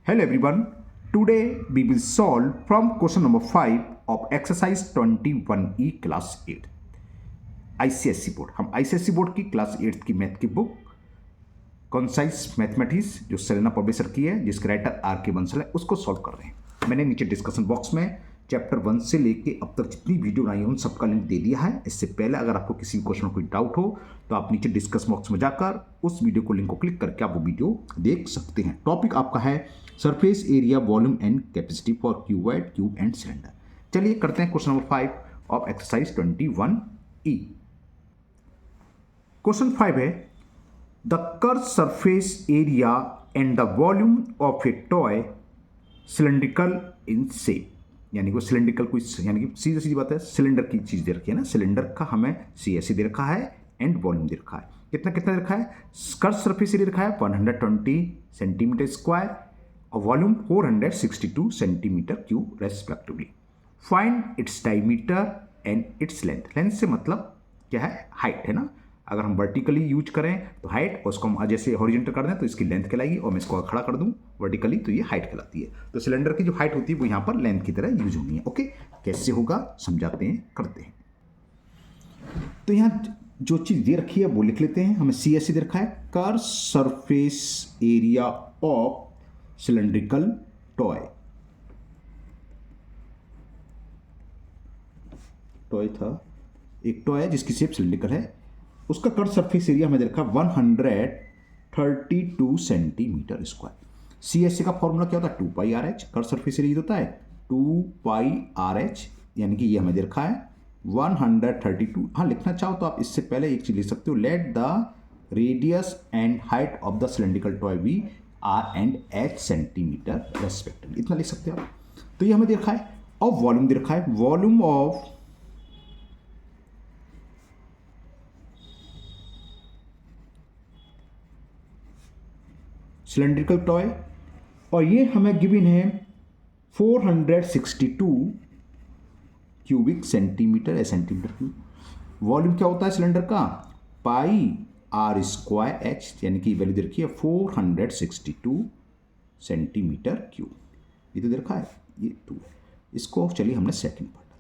Hello everyone. Today we will solve from question number 5 of exercise 21E class 8. ICSE board हम ICSE board की class 8 की math की book concise mathematics जो Selena publisher की है जिसके राइटर आर के बंसल है उसको सॉल्व कर रहे हैं। मैंने नीचे डिस्कशन बॉक्स में चैप्टर 1 से लेके अब तक जितनी वीडियो बनाई है उन सबका लिंक दे दिया है। इससे पहले अगर आपको किसी क्वेश्चन में कोई डाउट हो तो आप नीचे डिस्कस बॉक्स में जाकर उस वीडियो को लिंक को क्लिक करके आप वो वीडियो देख सकते हैं। टॉपिक आपका है surface area volume and capacity for cuboid cube and cylinder. चलिए करते हैं question number 5 of exercise 21E। Question 5 है the curve surface area and the volume of A toy cylindrical in shape, यानी वो सिलेंड्रिकल कोई, यानी कि सीधी सीधी बात है सिलेंडर की चीज़ दे रखी है ना। सिलेंडर का हमें सी ऐसे दे रखा है एंड वॉल्यूम दे रखा है। कितना कितना दे रखा है? कर्व सरफेस एरिया रखा है 120 सेंटीमीटर स्क्वायर और volume 462 centimetre cube respectively. Find its diameter and its length. Length से मतलब क्या है? हाइट है ना। अगर हम वर्टिकली यूज करें तो हाइट, और उसको हम जैसे हॉरिजॉन्टल कर दें तो इसकी लेंथ कहलाएगी, और मैं इसको खड़ा कर दूं वर्टिकली तो ये हाइट कहलाती है। तो सिलेंडर की जो हाइट होती है वो यहाँ पर लेंथ की तरह यूज होनी है। ओके, कैसे होगा समझाते हैं, करते हैं। तो यहाँ जो चीज़ दे रखी है वो लिख लेते हैं। हमें सी ऐसे दे रखा है curve surface area of cylindrical toy. Toy था, एक टॉय है जिसकी शेप सिलेंड्रिकल है, उसका कर्व सरफेस एरिया हमें दे रखा 132 centimetre square. C S C का फॉर्मूला क्या होता है? 2 pi R H. Curve surface area होता है 2 पाई आर एच, यानी कि ये हमें दे रखा है 132। हाँ, लिखना चाहो तो आप इससे पहले एक चीज लिख सकते हो, let the radius and height of the cylindrical toy be r and h centimetre respectively. इतना लिख सकते हो आप। तो ये हमें दे रखा है। और वॉल्यूम दे रखा है, वॉल्यूम ऑफ सिलेंड्रिकल टॉय, और ये हमें गिवन है 462 क्यूबिक सेंटीमीटर या सेंटीमीटर क्यूब। वॉल्यूम क्या होता है सिलेंडर का? पाई आर स्क्वायर एच, यानी कि वैल्यू दे रखी है 462 सेंटीमीटर क्यूब। ये तो दे रखा है, ये 2 है। इसको चलिए हमने सेकंड पढ़ा,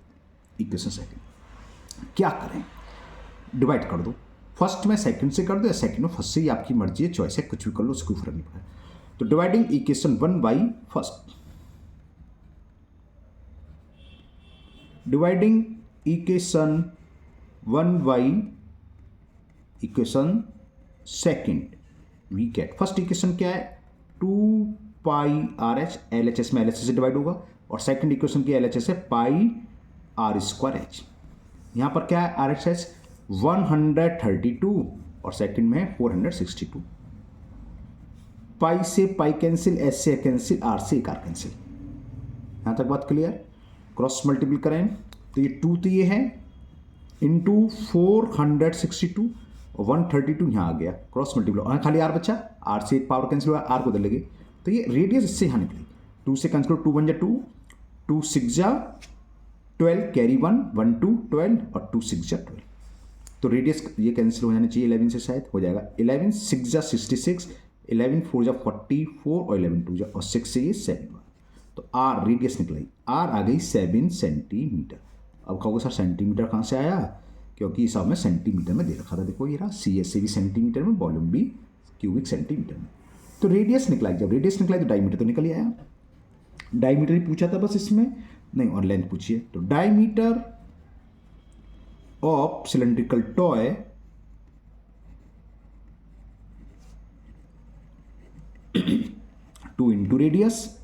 इक्वेशन सेकंड। क्या करें? डिवाइड कर दो। फर्स्ट में सेकंड से कर दो या सेकंड में फर्स्ट से, ही आपकी मर्जी है, चॉइस है, कुछ भी कर लो, उसको फर्क नहीं पड़ेगा। तो dividing equation 1 by first, dividing equation 1 by equation second, we get first equation क्या है? 2 pi R H, L H S में एल एच एस से डिवाइड होगा, और सेकंड इक्वेशन की एल एच एस है पाई आर स्क्वायर एच। यहां पर क्या है? आर एच एस 132 और सेकंड में है 462। पाई से पाई कैंसिल, एस से कैंसिल, आर से एक आर कैंसिल। यहां तक बात क्लियर? क्रॉस मल्टीपल करें तो ये 2 तो ये है इंटू 462 और 132 यहाँ आ गया, क्रॉस मल्टीपल, और खाली आर बचा, आर से एक पावर कैंसिल हुआ, आर को दे लेंगे तो ये रेडियस इससे यहाँ निकली। 2 से कैंसिल, 2 1 जा 2, 2 6 जा 12, कैरी 1 1 2 12 और 2 6 जा 12। तो रेडियस ये कैंसिल हो जाना चाहिए 11 से, शायद हो जाएगा। 11 6 जा 66, 11 4 जा 44 और 11 2 जा और 6 से ये 7 हुआ। तो आर रेडियस निकलाई, आर आ गई 7 सेंटीमीटर। अब कहोगे सर सेंटीमीटर कहाँ से आया? क्योंकि इस में सेंटीमीटर में दे रखा था। देखो ये रहा, सी एस से भी सेंटीमीटर में, वॉल्यूम भी क्यूबिक सेंटीमीटर में। तो रेडियस निकला, जब रेडियस निकला तो डायमीटर तो निकल ही आया। डायमीटर ही पूछा था बस इसमें, नहीं और लेंथ पूछिए। तो diameter of cylindrical toy two into radius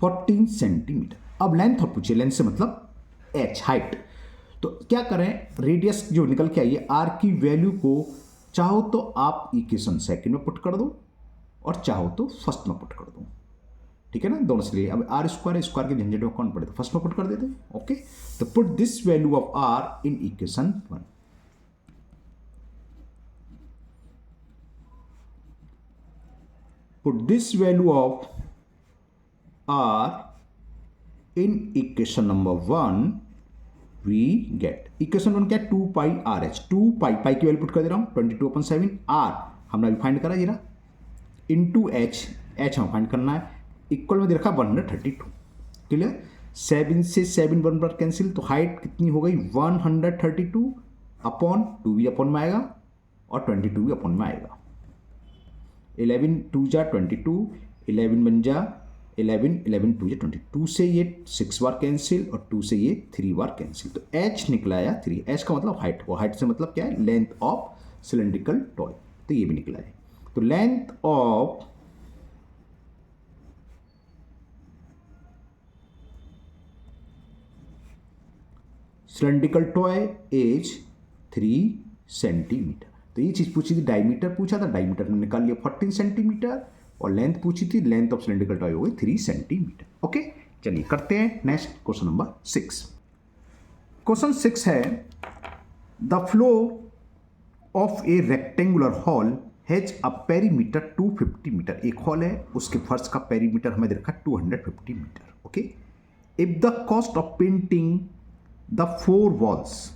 14 centimetre. अब लेंथ और पूछिए, लेंथ से मतलब एच, हाइट। तो क्या करें? रेडियस जो निकल के आई है, आर की वैल्यू को चाहो तो आप इक्वेशन सेकंड में पुट कर दो और चाहो तो फर्स्ट में पुट कर दो, ठीक है ना, दोनों से लिए। अब आर स्क्वायर स्क्वायर के झंझट में कौन पड़े, तो फर्स्ट में पुट कर देते। ओके, तो put this value of r in equation 1। Put this value of r in equation number 1, we get equation 1 क्या? 2 पाई आर एच, 2 पाई, पाई की वैल्यू पुट कर दे रहा हूं 22/7, आर हमने अभी फाइंड करा ये रहा, इंटू एच एच हमें फाइंड करना है, इक्वल में दे रखा 132। क्लियर, 7 से 7 1 बार कैंसिल, तो हाइट कितनी हो गई 132 अपॉन 2 भी अपॉन में आएगा और 22 भी अपॉन में आएगा। 11 2 जा 22, 11 बन जा 11, 11 2 जा 20, 2 से ये 6 बार कैंसिल और 2 से ये 3 बार कैंसिल, तो एच निकला आया 3। एच का मतलब हाइट, और हाइट से मतलब क्या है, लेंथ ऑफ सिलेंड्रिकल टॉय, तो ये भी निकला है। तो length of cylindrical toy is 3 centimetre. तो ये चीज पूछी थी, डायमीटर पूछा था, डायमीटर में निकाल लिया 14 सेंटीमीटर, और लेंथ पूछी थी, लेंथ ऑफ सिलेंड्रिकल टॉय हो गई 3 सेंटीमीटर। ओके, चलिए करते हैं नेक्स्ट क्वेश्चन नंबर 6। क्वेश्चन 6 है, the floor of a rectangular hall has a perimeter 250 metre. एक हॉल है, उसके फर्श का पेरीमीटर हमें दे रखा 250 metre. Okay, if the cost of painting the 4 walls,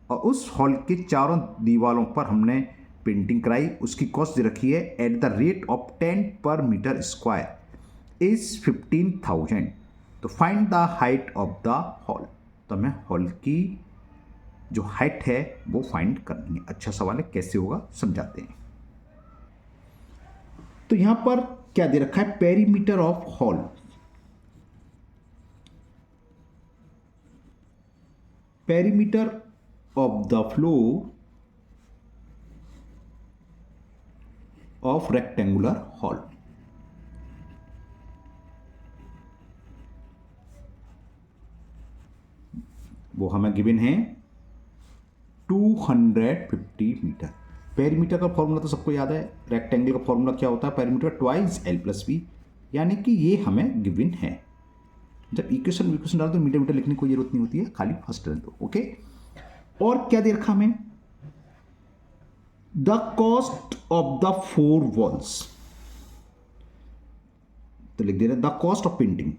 और उस हॉल के चारों दीवारों पर हमने पेंटिंग कराई, उसकी कॉस्ट दे रखी है एट द रेट ऑफ 10 पर मीटर स्क्वायर इज 15,000। तो find the height of the hall. तो हमें हॉल की जो हाइट है वो फाइंड करनी है। अच्छा सवाल है, कैसे होगा समझाते हैं। तो यहां पर क्या दे रखा है, perimeter of hall. Perimeter of the floor of rectangular hall. वो हमें गिवन है 250 मीटर। पेरीमीटर का फॉर्मूला तो सबको याद है, रेक्टेंगल का फॉर्मूला क्या होता है, perimeter twice L plus B, यानी कि ये हमें गिवन है। जब इक्वेशन डाल दो, मीटर मीटर लिखने की कोई जरूरत नहीं होती है, खाली फर्स्ट डाल दो। ओके, और क्या दे रखा हमें, the cost of the 4 walls. तो लिख दे रहे the cost of painting,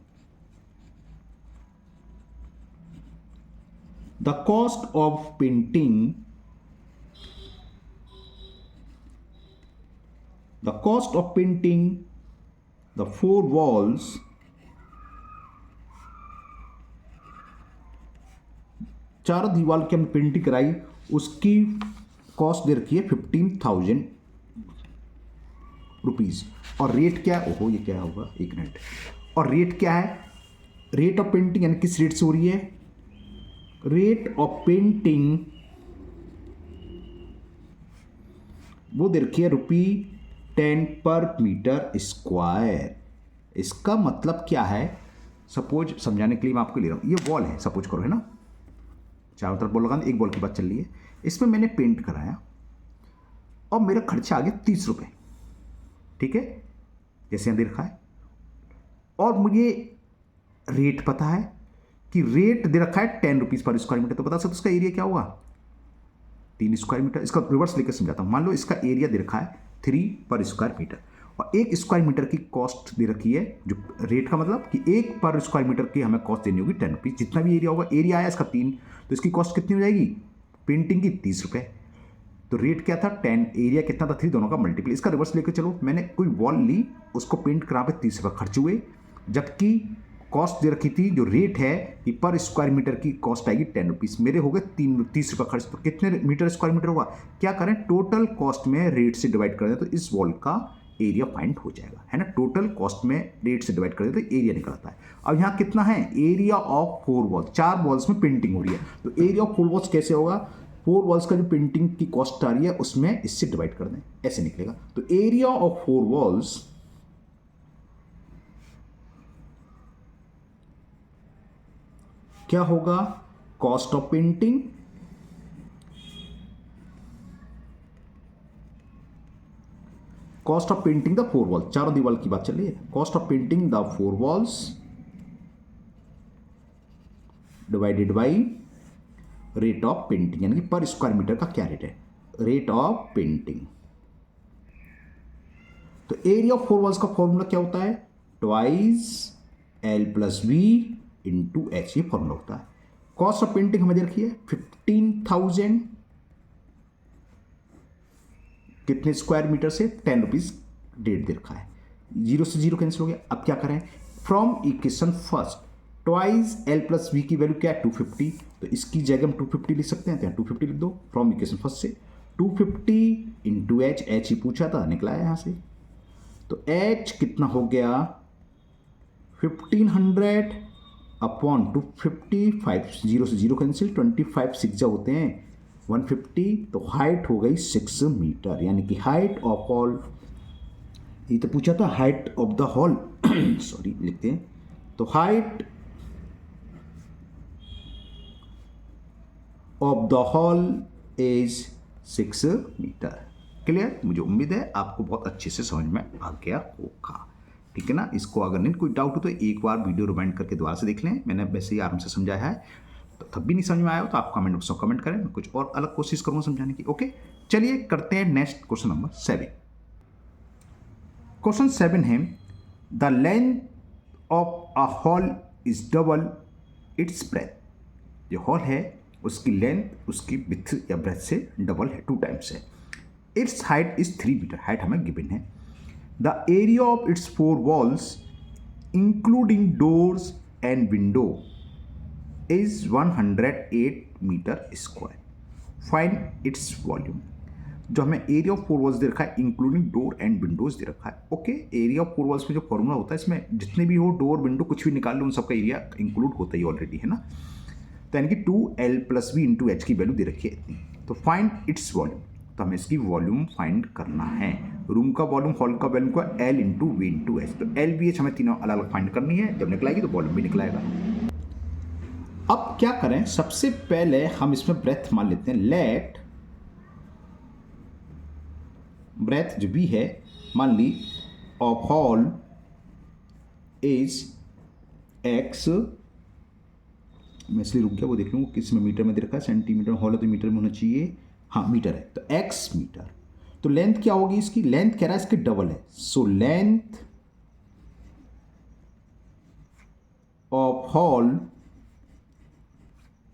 the cost of painting, the cost of painting the 4 walls चारों दीवार की हमने पेंटिंग कराई, उसकी कॉस्ट दे रखी है 15,000 रुपीज। और रेट क्या है, ओहो ये क्या होगा, एक मिनट, और रेट क्या है, रेट ऑफ पेंटिंग यानी किस रेट से हो रही है, रेट ऑफ पेंटिंग वो दे रखी है ₹10 पर मीटर स्क्वायर। इसका मतलब क्या है, सपोज समझाने के लिए मैं आपको ले रहा हूं, ये वॉल है सपोज करो, है ना, चारों तरफ बॉल लगा, एक बॉल की बात चल रही है, इसमें मैंने पेंट कराया और मेरा खर्चा आ गया 30 रुपये, ठीक है, जैसे यहां दे रखा है, और मुझे रेट पता है कि रेट दे रखा है 10 रुपीज़ पर स्क्वायर मीटर, तो बता सकते उसका एरिया क्या होगा, 3 स्क्वायर मीटर। इसका रिवर्स लेकर समझाता हूं, मान लो इसका एरिया दे रखा है 3 पर स्क्वायर मीटर, और 1 स्क्वायर मीटर की कॉस्ट दे रखी है, जो रेट का मतलब कि 1 पर स्क्वायर मीटर की हमें कॉस्ट देनी होगी 10 रुपीज़। जितना भी एरिया होगा, एरिया आया इसका 3, तो इसकी कॉस्ट कितनी हो जाएगी, पेंटिंग की 30 रुपये। तो रेट क्या था 10, एरिया कितना था 3, दोनों का मल्टीपल। इसका रिवर्स लेकर चलो, मैंने कोई वॉल ली, उसको पेंट करा पे 30 रुपये खर्च हुए, जबकि कॉस्ट दे रखी थी, जो रेट है कि पर स्क्वायर मीटर की कॉस्ट आएगी 10 रुपीज़, मेरे हो गए 30 रुपये खर्च, तो कितने मीटर स्क्वायर मीटर होगा, क्या करें टोटल कॉस्ट में रेट से डिवाइड कर दें तो इस वॉल का एरिया फाइंड हो जाएगा, है ना, टोटल कॉस्ट में रेट से डिवाइड कर दें तो एरिया निकलता है। अब यहाँ कितना है, एरिया ऑफ 4 वॉल्स, 4 वॉल्स में पेंटिंग हो रही है, तो एरिया ऑफ 4 वॉल्स कैसे होगा, 4 वॉल्स का जो पेंटिंग की कॉस्ट आ रही है उसमें इससे डिवाइड कर दें, ऐसे निकलेगा। तो एरिया ऑफ 4 वॉल्स क्या होगा, cost of painting the 4 walls, चारों दीवार की बात चल रही है, cost of painting the 4 walls divided by rate of painting, यानी कि पर स्क्वायर मीटर का क्या रेट है, रेट ऑफ पेंटिंग। तो एरिया ऑफ 4 वॉल्स का फॉर्मूला क्या होता है, twice L plus B into H, ये फॉर्मूला होता है। कॉस्ट ऑफ पेंटिंग हमें दे रखी है 15,000, कितने स्क्वायर मीटर से 10 रुपीज रेट दे रखा है, जीरो से जीरो कैंसिल हो गया। अब क्या करें, from equation first twice L plus B की वैल्यू क्या है 250, तो इसकी जगह हम 250 लिख सकते हैं, तो यहाँ 250 लिख दो फ्रॉम इक्वेशन फर्स्ट से। 250 इंटू एच ही पूछा था, निकला है यहाँ से, तो एच कितना हो गया 1500 अपॉन 250, 5 जीरो से जीरो कैंसिल, 25 6 जा होते हैं 150, तो हाइट हो गई 6 मीटर, यानी कि हाइट ऑफ हॉल, ये तो पूछा था height of the hall sorry लिखते हैं, तो height of the hall is 6 metre. Clear? मुझे उम्मीद है आपको बहुत अच्छे से समझ में आ गया होगा, ठीक है ना। इसको अगर नहीं कोई डाउट हो तो एक बार वीडियो रिवाइंड करके दोबारा से देख लें, मैंने वैसे ही आराम से समझाया है, तो तब भी नहीं समझ में आया हो तो आप कमेंट बॉक्स में कमेंट करें, मैं कुछ और अलग कोशिश करूँगा समझाने की। ओके, चलिए करते हैं नेक्स्ट क्वेश्चन नंबर 7। क्वेश्चन 7 है the length of a hall is double it's breath. जो हॉल है उसकी लेंथ उसकी विड्थ या ब्रेथ से डबल है, 2 टाइम्स है। Its height is 3 metre, height हमें गिवन है। The area of its 4 walls including doors and window is 108 metre square, find its volume. जो हमें एरिया ऑफ 4 वॉल्स दे रखा है इंक्लूडिंग डोर एंड विंडोज दे रखा है। ओके, एरिया ऑफ 4 वॉल्स में जो फॉर्मूला होता है इसमें जितने भी हो डोर विंडो कुछ भी निकाल लो, उन सबका एरिया इंक्लूड होता ही ऑलरेडी है ना। तो यानी कि 2L plus B into H की वैल्यू दे रखी है इतनी, तो फाइंड इट्स वॉल्यूम, तो हमें इसकी वॉल्यूम फाइंड करना है। रूम का वॉल्यूम, हॉल का वॉल्यूम का L into B into H, तो L भी एच हमें तीनों अलग अलग फाइंड करनी है, जब निकलाएगी तो वॉल्यूम भी निकलाएगा। अब क्या करें, सबसे पहले हम इसमें ब्रेथ मान लेते हैं, लेट ब्रेथ जो भी है मान ली ऑफ हॉल इज x, मैं इसलिए रुक गया वो देख लूँ किस में मीटर में दे रखा है, सेंटीमीटर हॉल है तो मीटर में होना चाहिए, हाँ मीटर है, तो x मीटर। तो लेंथ क्या होगी इसकी, लेंथ कह रहा है इसकी डबल है, so length of hall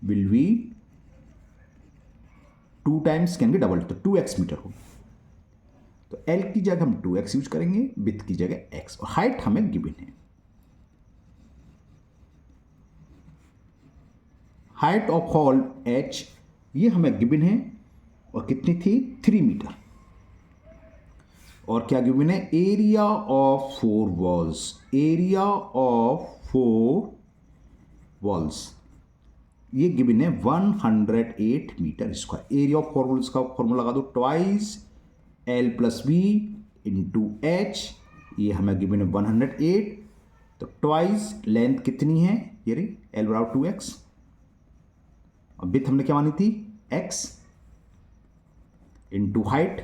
will be 2 times कहेंगे डबल, तो 2x मीटर होगी। तो L की जगह हम 2x यूज करेंगे, विड्थ की जगह x, और हाइट हमें गिवन है। हाइट ऑफ हॉल h ये हमें गिवन है, और कितनी थी 3 मीटर। और क्या गिवन है, area of 4 walls, area of 4 walls ये गिवन है 108 metre square. Area of 4 walls का फॉर्मूला लगा दो, twice L plus B into H, ये हमें गिवन है 108, तो ट्वाइस लेंथ कितनी है, ये रही L बराबर 2x, और विड्थ हमने क्या मानी थी x, into height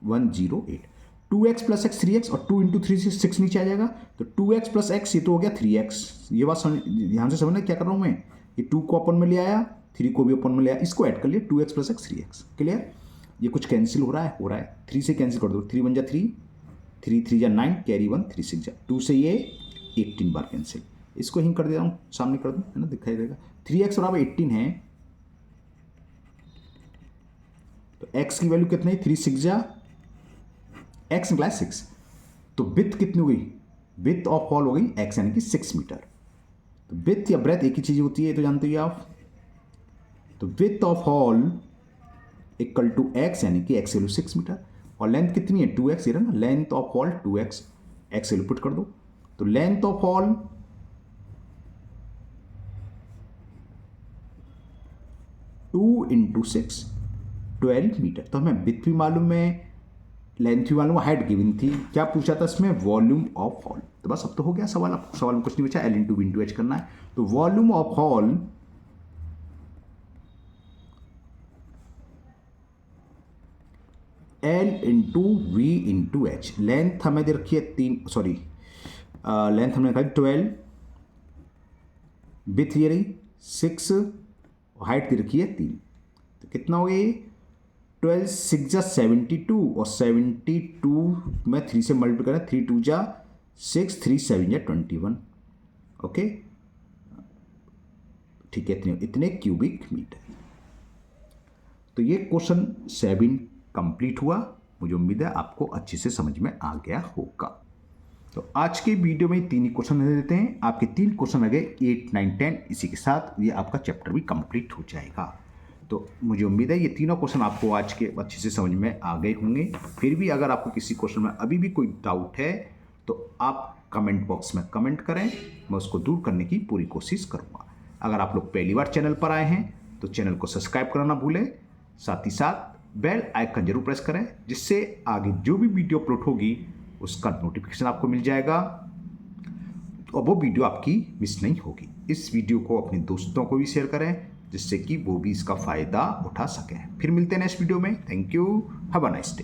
108, 2x plus x 3x, और 2 इंटू 3 से 6 नीचे आ जाएगा, तो 2x प्लस एक्स ये तो हो गया 3x। ये बात ध्यान से समझना क्या कर रहा हूं मैं, ये 2 को अपन में ले आया, 3 को भी अपन में ले आया, इसको ऐड कर लिया 2x plus x 3x। Clear? ये कुछ कैंसिल हो रहा है 3 से कैंसिल कर दो, 3 1 जा 3, 3 3 जा 9, कैरी 1 3 6 जा 2 से ये 18 बार कैंसिल, इसको ही कर देता हूँ सामने कर दूँ, है ना, दिखाई देगा 3x बराबर 18 है, तो x की वैल्यू कितनी, 3 6 जा x निकला 6, तो विड्थ कितनी हो गई, विड्थ ऑफ हॉल हो गई x यानी कि 6 मीटर। तो विड्थ या ब्रेथ एक ही चीज होती है, तो जानते हो आप, तो width of hall equal to x यानी कि x वैल्यू 6 मीटर, और लेंथ कितनी है 2x, ये ना length of hall 2x, x value put कर दो, तो length of hall two into 6 12 metre. तो हमें विड्थ भी मालूम है, लेंथ भी मालूम है, हाइट गिवन थी, क्या पूछा था इसमें, वॉल्यूम ऑफ हॉल। तो बस अब तो हो गया सवाल, अब सवाल में कुछ नहीं बचा, L into B into H करना है। तो volume of hall L into B into H, length हमें दे रखी है 3, सॉरी लेंथ हमने रखा 12, विड्थ ये रही 6, और हाइट दे रखी है 3, तो कितना हो गया, 12 6 जा 72, और 72 में 3 से मल्टीप्लाई करें, 3 2 जा 6, 3 7 जा 21, ओके ठीक है, इतने क्यूबिक मीटर। तो ये क्वेश्चन 7 कंप्लीट हुआ। मुझे उम्मीद है आपको अच्छे से समझ में आ गया होगा। तो आज के वीडियो में 3 ही क्वेश्चन दे देते हैं। आपके 3 क्वेश्चन आ गए 8, 9, 10। इसी के साथ ये आपका चैप्टर भी कंप्लीट हो जाएगा। तो मुझे उम्मीद है ये तीनों क्वेश्चन आपको आज के अच्छे से समझ में आ गए होंगे। फिर भी अगर आपको किसी क्वेश्चन में अभी भी कोई डाउट है तो आप कमेंट बॉक्स में कमेंट करें, मैं उसको दूर करने की पूरी कोशिश करूँगा। अगर आप लोग पहली बार चैनल पर आए हैं तो चैनल को सब्सक्राइब करना ना भूलें, साथ ही साथ बेल आइकन जरूर प्रेस करें, जिससे आगे जो भी वीडियो अपलोड होगी उसका नोटिफिकेशन आपको मिल जाएगा और वो वीडियो आपकी मिस नहीं होगी। इस वीडियो को अपने दोस्तों को भी शेयर करें, जिससे कि वो भी इसका फ़ायदा उठा सकें। फिर मिलते हैं नेक्स्ट वीडियो में। Thank you, have a nice day.